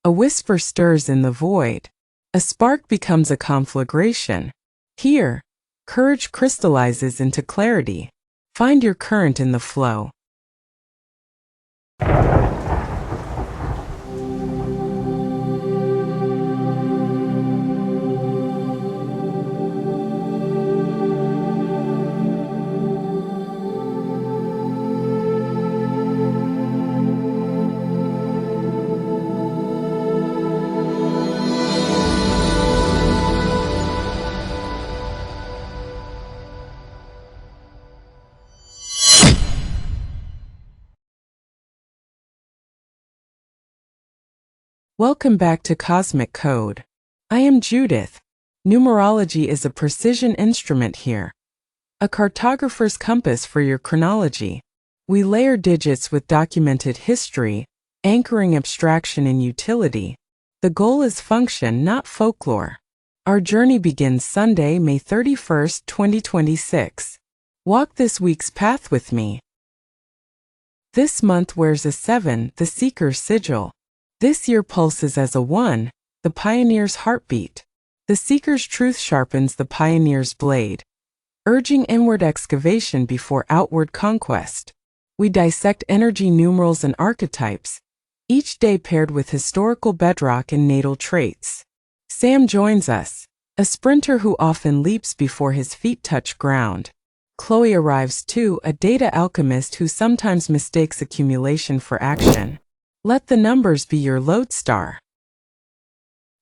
A whisper stirs in the void. A spark becomes a conflagration. Here, courage crystallizes into clarity. Find your current in the flow. Welcome back to Cosmic Code. I am Judith. Numerology is a precision instrument here. A cartographer's compass for your chronology. We layer digits with documented history, anchoring abstraction in utility. The goal is function, not folklore. Our journey begins Sunday, May 31st, 2026. Walk this week's path with me. This month wears a 7, the Seeker's sigil. This year pulses as a 1, the pioneer's heartbeat. The seeker's truth sharpens the pioneer's blade, urging inward excavation before outward conquest. We dissect energy numerals and archetypes, each day paired with historical bedrock and natal traits. Sam joins us, a sprinter who often leaps before his feet touch ground. Chloe arrives too, a data alchemist who sometimes mistakes accumulation for action. Let the numbers be your lodestar.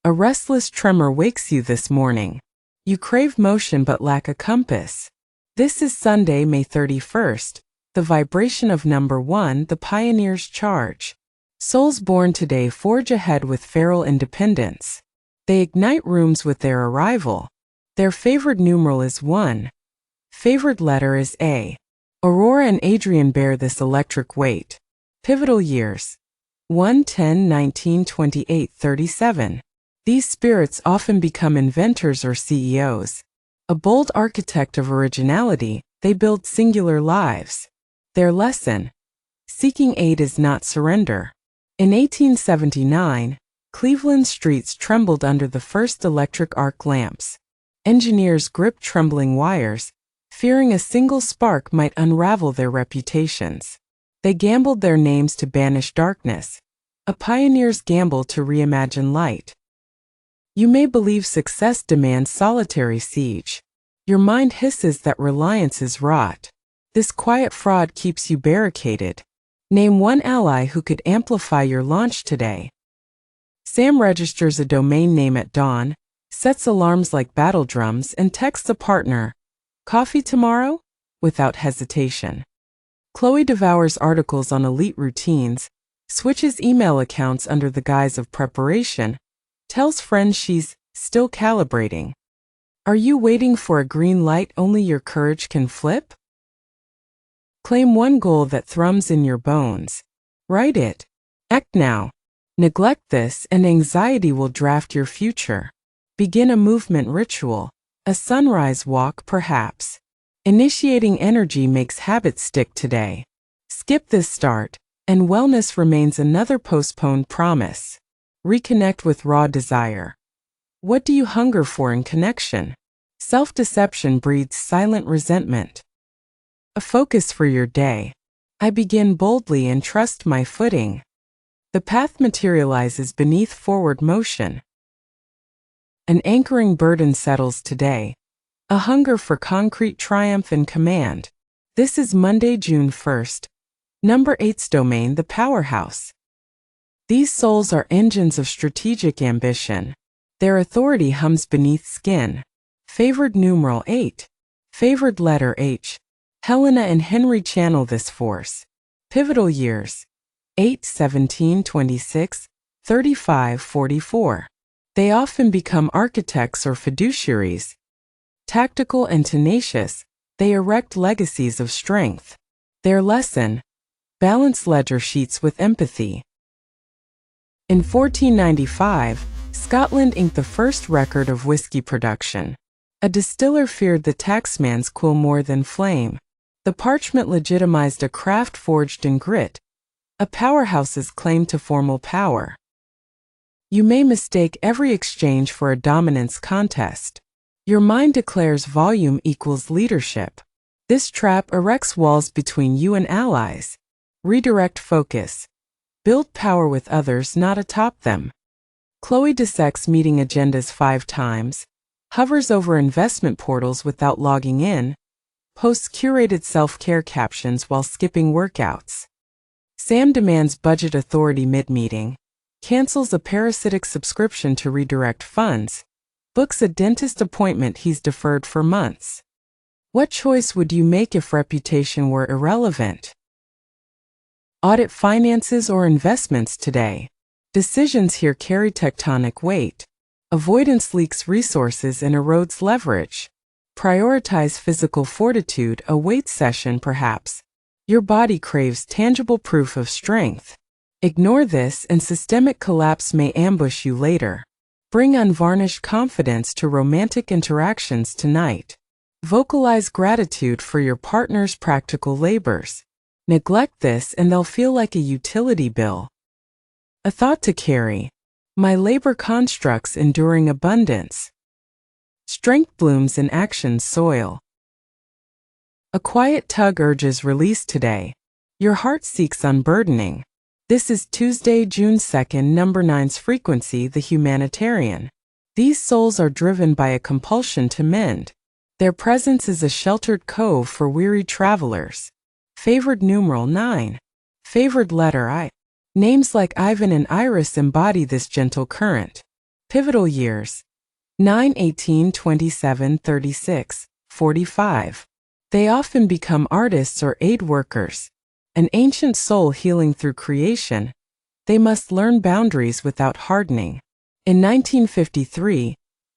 A restless tremor wakes you this morning. You crave motion but lack a compass. This is Sunday, May 31st, the vibration of number 1, the pioneer's charge. Souls born today forge ahead with feral independence. They ignite rooms with their arrival. Their favored numeral is 1. Favored letter is A. Aurora and Adrian bear this electric weight. Pivotal years. 1-10, 19, 28, 37. These spirits often become inventors or CEOs. A bold architect of originality, they build singular lives. Their lesson: seeking aid is not surrender. In 1879, Cleveland streets trembled under the first electric arc lamps. Engineers gripped trembling wires, fearing a single spark might unravel their reputations. They gambled their names to banish darkness. A pioneer's gamble to reimagine light. You may believe success demands solitary siege. Your mind hisses that reliance is rot. This quiet fraud keeps you barricaded. Name one ally who could amplify your launch today. Sam registers a domain name at dawn, sets alarms like battle drums, and texts a partner, "Coffee tomorrow?" without hesitation. Chloe devours articles on elite routines, switches email accounts under the guise of preparation, tells friends she's still calibrating. Are you waiting for a green light only your courage can flip? Claim one goal that thrums in your bones. Write it. Act now. Neglect this and anxiety will draft your future. Begin a movement ritual, a sunrise walk perhaps. Initiating energy makes habits stick today. Skip this start, and wellness remains another postponed promise. Reconnect with raw desire. What do you hunger for in connection? Self-deception breeds silent resentment. A focus for your day. I begin boldly and trust my footing. The path materializes beneath forward motion. An anchoring burden settles today. A hunger for concrete triumph and command. This is Monday, June 1st. Number 8's domain, the Powerhouse. These souls are engines of strategic ambition. Their authority hums beneath skin. Favored numeral 8. Favored letter H. Helena and Henry channel this force. Pivotal years. 8, 17, 26, 35, 44. They often become architects or fiduciaries. Tactical and tenacious, they erect legacies of strength. Their lesson: balance ledger sheets with empathy. In 1495, Scotland inked the first record of whiskey production. A distiller feared the taxman's quill more than flame. The parchment legitimized a craft forged in grit, a powerhouse's claim to formal power. You may mistake every exchange for a dominance contest. Your mind declares volume equals leadership. This trap erects walls between you and allies. Redirect focus. Build power with others, not atop them. Chloe dissects meeting agendas 5 times, hovers over investment portals without logging in, posts curated self-care captions while skipping workouts. Sam demands budget authority mid-meeting, cancels a parasitic subscription to redirect funds, books a dentist appointment he's deferred for months. What choice would you make if reputation were irrelevant? Audit finances or investments today. Decisions here carry tectonic weight. Avoidance leaks resources and erodes leverage. Prioritize physical fortitude, a weight session perhaps. Your body craves tangible proof of strength. Ignore this and systemic collapse may ambush you later. Bring unvarnished confidence to romantic interactions tonight. Vocalize gratitude for your partner's practical labors. Neglect this and they'll feel like a utility bill. A thought to carry. My labor constructs enduring abundance. Strength blooms in action soil. A quiet tug urges release today. Your heart seeks unburdening. This is Tuesday, June 2nd, number 9's frequency, the Humanitarian. These souls are driven by a compulsion to mend. Their presence is a sheltered cove for weary travelers. Favored numeral 9. Favored letter I. Names like Ivan and Iris embody this gentle current. Pivotal years. 9, 18, 27, 36, 45. They often become artists or aid workers. An ancient soul healing through creation. They must learn boundaries without hardening. In 1953,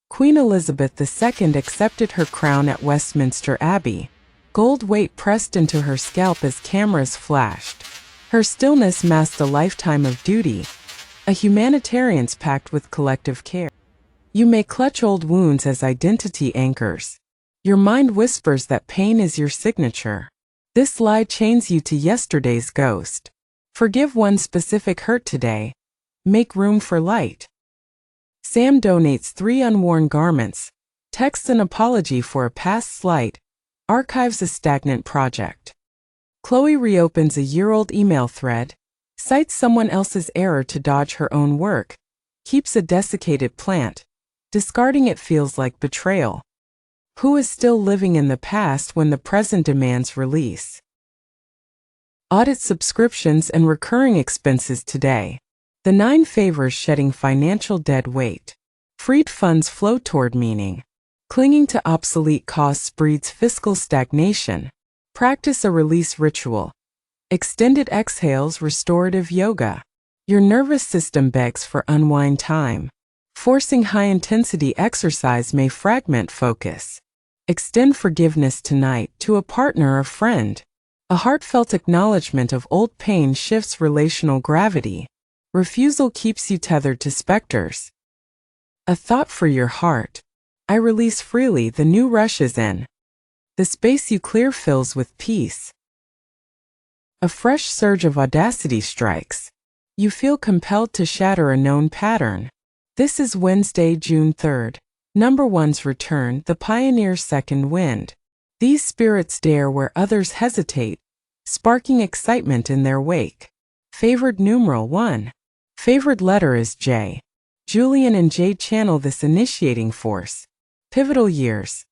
Queen Elizabeth II accepted her crown at Westminster Abbey. Gold weight pressed into her scalp as cameras flashed. Her stillness masked a lifetime of duty, a humanitarian's pact with collective care. You may clutch old wounds as identity anchors. Your mind whispers that pain is your signature. This lie chains you to yesterday's ghost. Forgive one specific hurt today. Make room for light. Sam donates 3 unworn garments, texts an apology for a past slight, archives a stagnant project. Chloe reopens a year-old email thread, cites someone else's error to dodge her own work, keeps a desiccated plant. Discarding it feels like betrayal. Who is still living in the past when the present demands release? Audit subscriptions and recurring expenses today. The 9 favors shedding financial dead weight. Freed funds flow toward meaning. Clinging to obsolete costs breeds fiscal stagnation. Practice a release ritual. Extended exhales, restorative yoga. Your nervous system begs for unwind time. Forcing high-intensity exercise may fragment focus. Extend forgiveness tonight to a partner or friend. A heartfelt acknowledgement of old pain shifts relational gravity. Refusal keeps you tethered to specters. A thought for your heart. I release freely, the new rush is in. The space you clear fills with peace. A fresh surge of audacity strikes. You feel compelled to shatter a known pattern. This is Wednesday, June 3rd. Number 1's return, the pioneer's second wind. These spirits dare where others hesitate, sparking excitement in their wake. Favored numeral 1. Favored letter is J. Julian and Jade channel this initiating force. Pivotal years.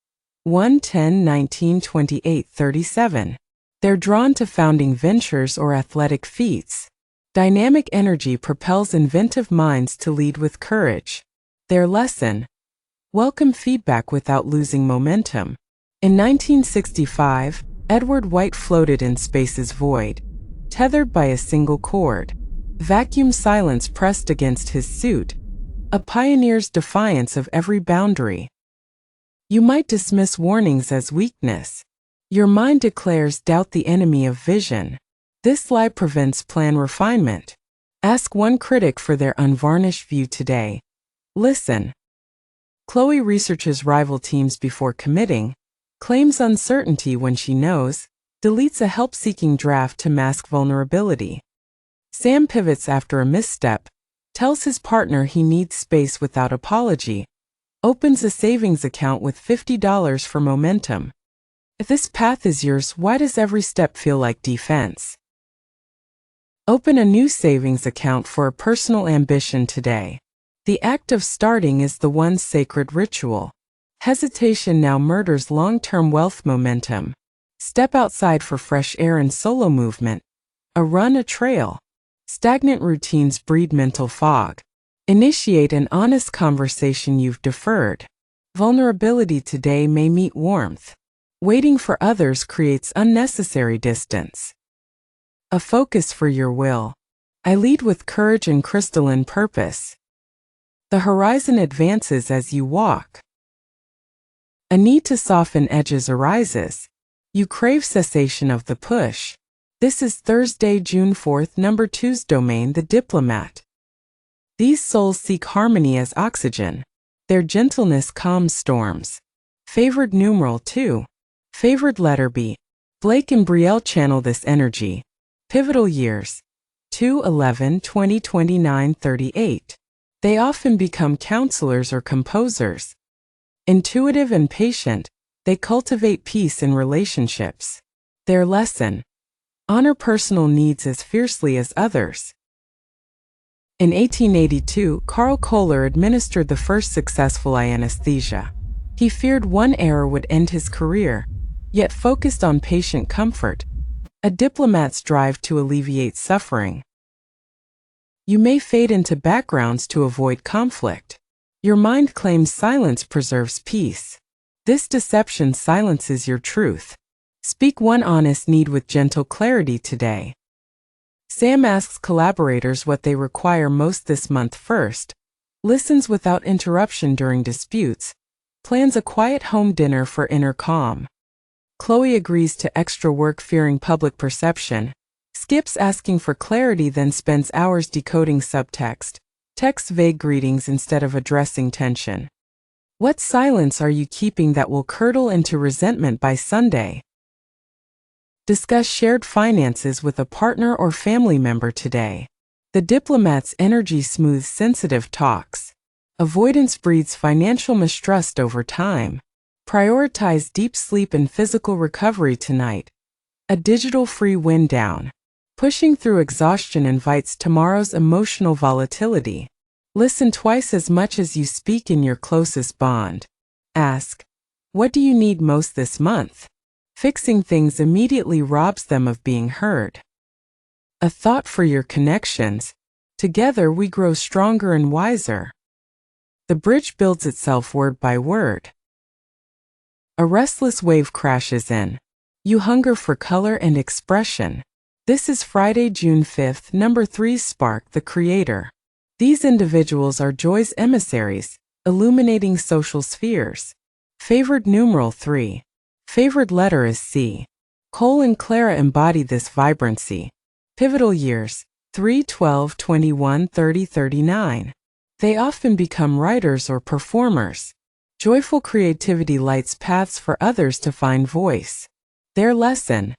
1, 10, 19, 28, 37. They're drawn to founding ventures or athletic feats. Dynamic energy propels inventive minds to lead with courage. Their lesson: welcome feedback without losing momentum. In 1965, Edward White floated in space's void, tethered by a single cord. Vacuum silence pressed against his suit, a pioneer's defiance of every boundary. You might dismiss warnings as weakness. Your mind declares doubt the enemy of vision. This lie prevents plan refinement. Ask one critic for their unvarnished view today. Listen. Chloe researches rival teams before committing, claims uncertainty when she knows, deletes a help-seeking draft to mask vulnerability. Sam pivots after a misstep, Tells his partner he needs space without apology. Opens a savings account with $50 for momentum. If this path is yours, why does every step feel like defense? Open a new savings account for a personal ambition today. The act of starting is the one's sacred ritual. Hesitation now murders long-term wealth momentum. Step outside for fresh air and solo movement. A run, a trail. Stagnant routines breed mental fog. Initiate an honest conversation you've deferred. Vulnerability today may meet warmth. Waiting for others creates unnecessary distance. A focus for your will. I lead with courage and crystalline purpose. The horizon advances as you walk. A need to soften edges arises. You crave cessation of the push. This is Thursday, June 4th, number 2's domain, the Diplomat. These souls seek harmony as oxygen. Their gentleness calms storms. Favored numeral 2. Favored letter B. Blake and Brielle channel this energy. Pivotal years. 2/11, 2029, 38. They often become counselors or composers. Intuitive and patient, they cultivate peace in relationships. Their lesson: honor personal needs as fiercely as others. In 1882, Carl Kohler administered the first successful eye anesthesia. He feared one error would end his career, yet focused on patient comfort, a diplomat's drive to alleviate suffering. You may fade into backgrounds to avoid conflict. Your mind claims silence preserves peace. This deception silences your truth. Speak one honest need with gentle clarity today. Sam asks collaborators what they require most this month first, listens without interruption during disputes, plans a quiet home dinner for inner calm. Chloe agrees to extra work fearing public perception, skips asking for clarity then spends hours decoding subtext, texts vague greetings instead of addressing tension. What silence are you keeping that will curdle into resentment by Sunday? Discuss shared finances with a partner or family member today. The Diplomat's energy smooths sensitive talks. Avoidance breeds financial mistrust over time. Prioritize deep sleep and physical recovery tonight. A digital-free wind down. Pushing through exhaustion invites tomorrow's emotional volatility. Listen twice as much as you speak in your closest bond. Ask, what do you need most this month? Fixing things immediately robs them of being heard. A thought for your connections. Together we grow stronger and wiser. The bridge builds itself word by word. A restless wave crashes in. You hunger for color and expression. This is Friday, June 5th, number 3's spark, the creator. These individuals are joy's emissaries, illuminating social spheres. Favored numeral 3. Favored letter is C. Cole and Clara embody this vibrancy. Pivotal years, 3/12, 21, 30, 39. They often become writers or performers. Joyful creativity lights paths for others to find voice. Their lesson: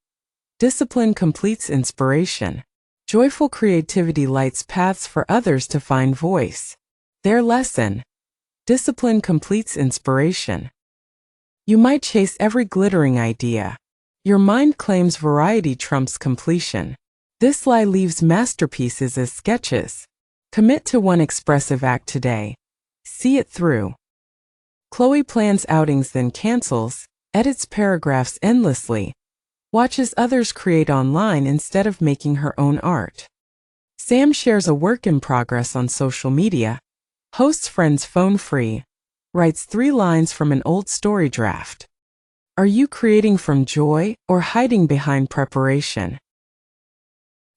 discipline completes inspiration. Joyful creativity lights paths for others to find voice. Their lesson: discipline completes inspiration. You might chase every glittering idea. Your mind claims variety trumps completion. This lie leaves masterpieces as sketches. Commit to one expressive act today. See it through. Chloe plans outings then cancels, edits paragraphs endlessly, watches others create online instead of making her own art. Sam shares a work in progress on social media, hosts friends phone free, writes 3 lines from an old story draft. Are you creating from joy or hiding behind preparation?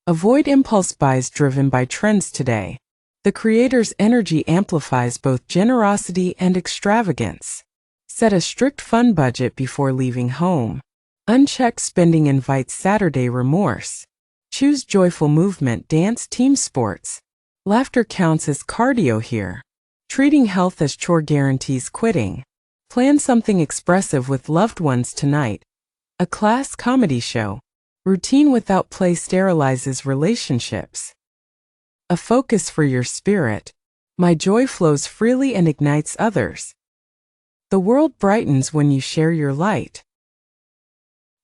Avoid impulse buys driven by trends today. The creator's energy amplifies both generosity and extravagance. Set a strict fun budget before leaving home. Unchecked spending invites Saturday remorse. Choose joyful movement, dance, team sports. Laughter counts as cardio here. Treating health as chore guarantees quitting. Plan something expressive with loved ones tonight. A class comedy show. Routine without play sterilizes relationships. A focus for your spirit. My joy flows freely and ignites others. The world brightens when you share your light.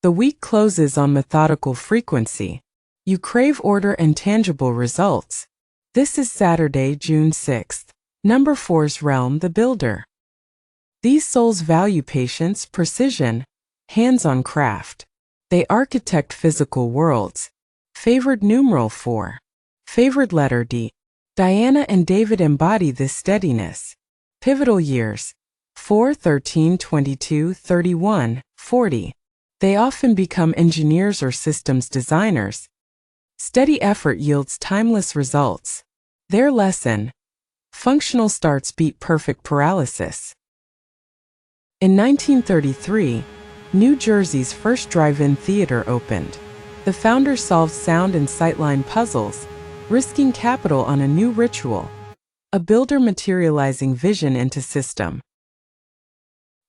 The week closes on methodical frequency. You crave order and tangible results. This is Saturday, June 6th. Number 4's realm, the builder. These souls value patience, precision, hands-on craft. They architect physical worlds. Favored numeral 4. Favored letter D. Diana and David embody this steadiness. Pivotal years: 4, 13, 22, 31, 40. They often become engineers or systems designers. Steady effort yields timeless results. Their lesson: functional starts beat perfect paralysis. In 1933, New Jersey's first drive-in theater opened. The founder solved sound and sightline puzzles, risking capital on a new ritual, a builder materializing vision into system.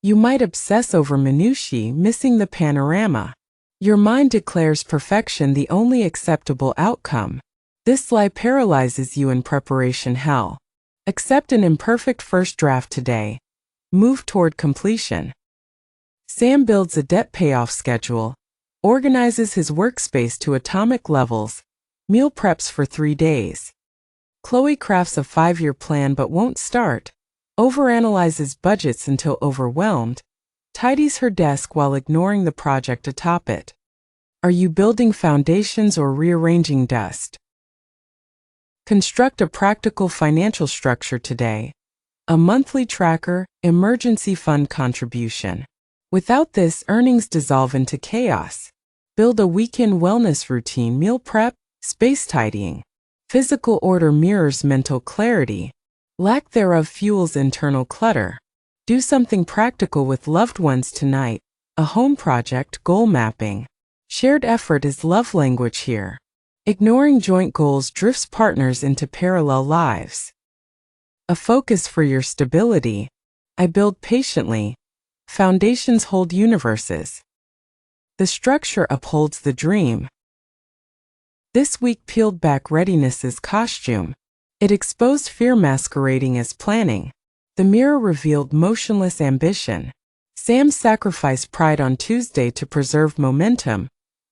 You might obsess over minutiae, missing the panorama. Your mind declares perfection the only acceptable outcome. This lie paralyzes you in preparation hell. Accept an imperfect first draft today. Move toward completion. Sam builds a debt payoff schedule, organizes his workspace to atomic levels, meal preps for 3 days. Chloe crafts a 5-year plan but won't start, overanalyzes budgets until overwhelmed, tidies her desk while ignoring the project atop it. Are you building foundations or rearranging dust? Construct a practical financial structure today. A monthly tracker, emergency fund contribution. Without this, earnings dissolve into chaos. Build a weekend wellness routine, meal prep, space tidying. Physical order mirrors mental clarity. Lack thereof fuels internal clutter. Do something practical with loved ones tonight. A home project, goal mapping. Shared effort is love language here. Ignoring joint goals drifts partners into parallel lives. A focus for your stability. I build patiently. Foundations hold universes. The structure upholds the dream. This week peeled back readiness's costume. It exposed fear masquerading as planning. The mirror revealed motionless ambition. Sam sacrificed pride on Tuesday to preserve momentum.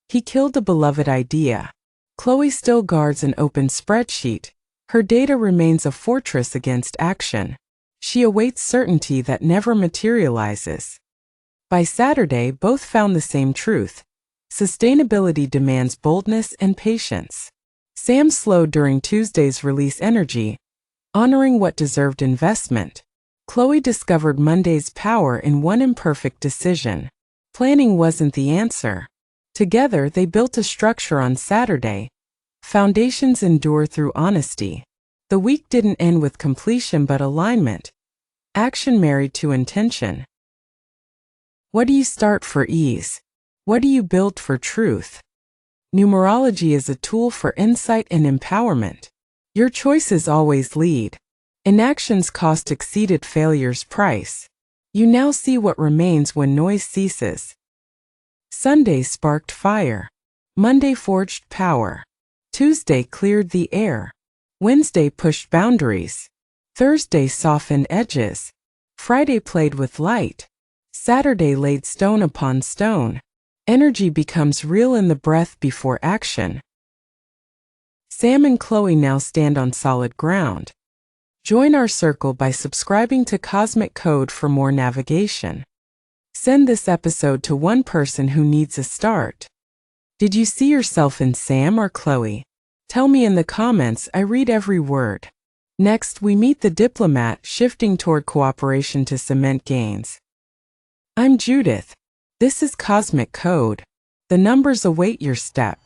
He killed a beloved idea. Chloe still guards an open spreadsheet. Her data remains a fortress against action. She awaits certainty that never materializes. By Saturday, both found the same truth. Sustainability demands boldness and patience. Sam slowed during Tuesday's release energy, honoring what deserved investment. Chloe discovered Monday's power in one imperfect decision. Planning wasn't the answer. Together, they built a structure on Saturday. Foundations endure through honesty. The week didn't end with completion but alignment. Action married to intention. What do you start for ease? What do you build for truth? Numerology is a tool for insight and empowerment. Your choices always lead. Inaction's cost exceeded failure's price. You now see what remains when noise ceases. Sunday sparked fire. Monday forged power. Tuesday cleared the air. Wednesday pushed boundaries. Thursday softened edges. Friday played with light. Saturday laid stone upon stone. Energy becomes real in the breath before action. Sam and Chloe now stand on solid ground. Join our circle by subscribing to Cosmic Code for more navigation. Send this episode to one person who needs a start. Did you see yourself in Sam or Chloe? Tell me in the comments, I read every word. Next, we meet the Diplomat, shifting toward cooperation to cement gains. I'm Judith. This is Cosmic Code. The numbers await your step.